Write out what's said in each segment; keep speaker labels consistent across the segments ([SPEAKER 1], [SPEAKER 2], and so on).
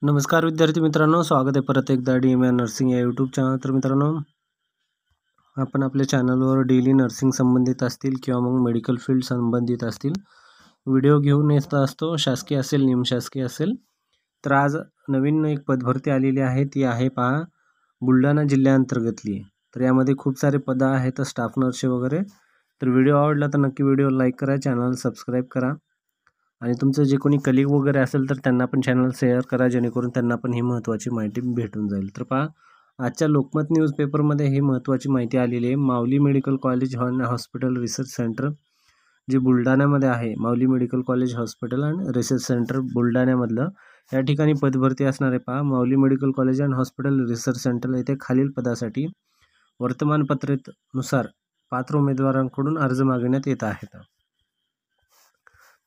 [SPEAKER 1] नमस्कार विद्यार्थी मित्रांनो, स्वागत आहे परत एकदा DMI नर्सिंग या यूट्यूब चॅनल। तर मित्रांनो, आपण आपल्या चॅनलवर डेली नर्सिंग संबंधित असतील किंवा मग मेडिकल फील्ड संबंधित असतील व्हिडिओ घेऊन येत असतो, शासकीय असेल निमशासकीय असेल। तर आज नवीन एक पदभरती आलेली आहे, ती आहे पहा बुलढाणा जिल्ह्याअंतर्गतली। तर यामध्ये खूप सारे पद आहेत, स्टाफ नर्स वगैरे। तर व्हिडिओ आवडला तर नक्की व्हिडिओ लाईक करा, चॅनल सबस्क्राईब करा आणि तुमचं जे कोणी कलीग वगैरे असेल तर त्यांना पण चॅनल शेअर करा, जेणेकरून त्यांना पण ही महत्त्वाची माहिती भेटून जाईल। तर पहा, आजच्या लोकमत न्यूजपेपरमध्ये ही महत्त्वाची माहिती आलेली आहे। Mauli medical college and hospital research centre जे बुलढाण्यामध्ये आहे, Mauli medical college hospital and research centre बुलढाण्यामधलं या ठिकाणी पदभरती असणार आहे। पहा, Mauli medical college and hospital research centre येथे खालील पदासाठी वर्तमानपत्रानुसार पात्र उमेदवारांकडून अर्ज मागवण्यात येत आहेत।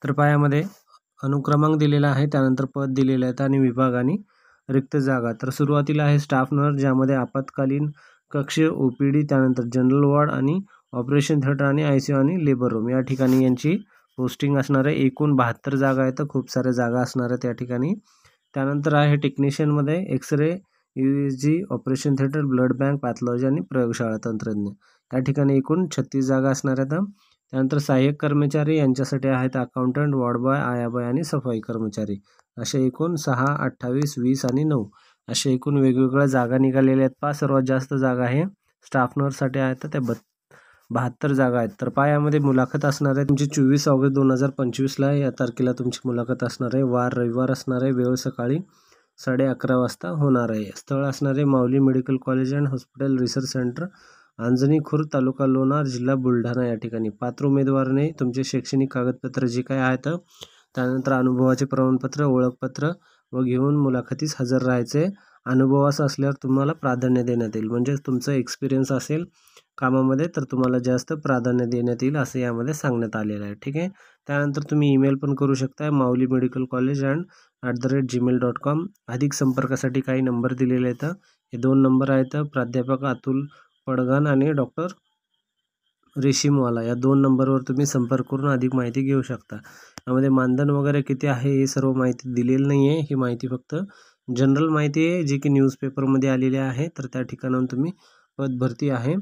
[SPEAKER 1] तर पहा, यामध्ये अनुक्रमांक दिलेला आहे, त्यानंतर पद दिलेले आहेत आणि विभाग आणि रिक्त जागा। तर सुरुवातीला आहे स्टाफ नर्स, ज्यामध्ये आपत्कालीन कक्ष, OPD, त्यानंतर जनरल वॉर्ड आणि ऑपरेशन थिएटर आणि ICU आणि लेबर रूम या ठिकाणी यांची पोस्टिंग असणार आहे। एकूण 72 जागा आहेत, खूप साऱ्या जागा असणार आहेत या ठिकाणी। त्यानंतर आहे टेक्निशियनमध्ये x-ray, USG, operation theatre, blood bank, pathology आणि प्रयोगशाळा तंत्रज्ञ या ठिकाणी एकूण 36 जागा असणार आहेत। त्यानंतर सहाय्यक कर्मचारी यांच्यासाठी आहेत अकाउंटंट, वॉर्ड बॉय, आयाबाई आणि सफाई कर्मचारी, असे एकूण 6, 28, 20 आणि 9 असे एकूण वेगवेगळ्या जागा निघालेल्या आहेत। पहा, सर्वात जास्त जागा आहे स्टाफ नर्ससाठी आहेत, त्या 72 जागा आहेत। तर पहा, यामध्ये मुलाखत असणार आहे तुमची 24 ऑगस्ट 2025ला या तारखेला तुमची मुलाखत असणार आहे। वार रविवार असणार आहे, वेळ सकाळी 11:30 वाजता होणार आहे। स्थळ असणार आहे Mauli medical college and hospital research centre, Anjani Khurd, taluka Lonar, जिल्हा बुलढाणा या ठिकाणी। पात्र उमेदवाराने तुमचे शैक्षणिक कागदपत्र जे काय आहेत, त्यानंतर अनुभवाचे प्रमाणपत्र, ओळखपत्र व घेऊन मुलाखतीस हजर राहायचे। अनुभवास असल्यावर तुम्हाला प्राधान्य देण्यात येईल, म्हणजे तुमचं एक्सपिरियन्स असेल कामामध्ये तर तुम्हाला जास्त प्राधान्य देण्यात येईल, असं यामध्ये सांगण्यात आलेलं आहे। ठीक आहे, त्यानंतर तुम्ही ईमेल पण करू शकता, माऊली मेडिकल कॉलेज @gmail.com। अधिक संपर्कासाठी काही नंबर दिलेले आहेत, हे 2 नंबर आहेत, प्राध्यापक अतुल पडगान आणि डॉक्टर रेशीमवाला, या 2 नंबरवर तुम्ही संपर्क करून अधिक माहिती घेऊ शकता। यामध्ये मानधन वगैरे किती आहे हे सर्व माहिती दिलेली नाही आहे, ही माहिती फक्त जनरल माहिती आहे जी की न्यूजपेपरमध्ये आलेली आहे। तर त्या ठिकाणाहून तुम्ही पदभरती आहे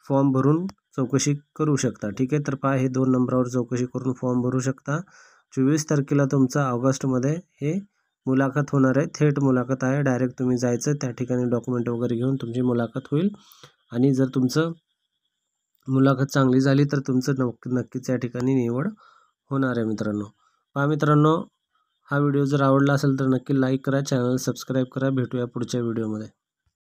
[SPEAKER 1] फॉर्म भरून चौकशी करू शकता। ठीक आहे, तर पहा, हे 2 नंबरावर चौकशी करून फॉर्म भरू शकता। 24 तारखेला तुमचा ऑगस्टमध्ये हे मुलाखत होणार आहे, थेट मुलाखत आहे, डायरेक्ट तुम्ही जायचं त्या ठिकाणी, डॉक्युमेंट वगैरे घेऊन तुमची मुलाखत होईल आणि जर तुमचं मुलाखत चांगली झाली तर तुमचं नक्कीच या ठिकाणी निवड होणार आहे मित्रांनो। पहा मित्रांनो, हा व्हिडिओ जर आवडला असेल तर नक्की लाईक करा, चॅनल सबस्क्राईब करा। भेटूया पुढच्या व्हिडिओमध्ये।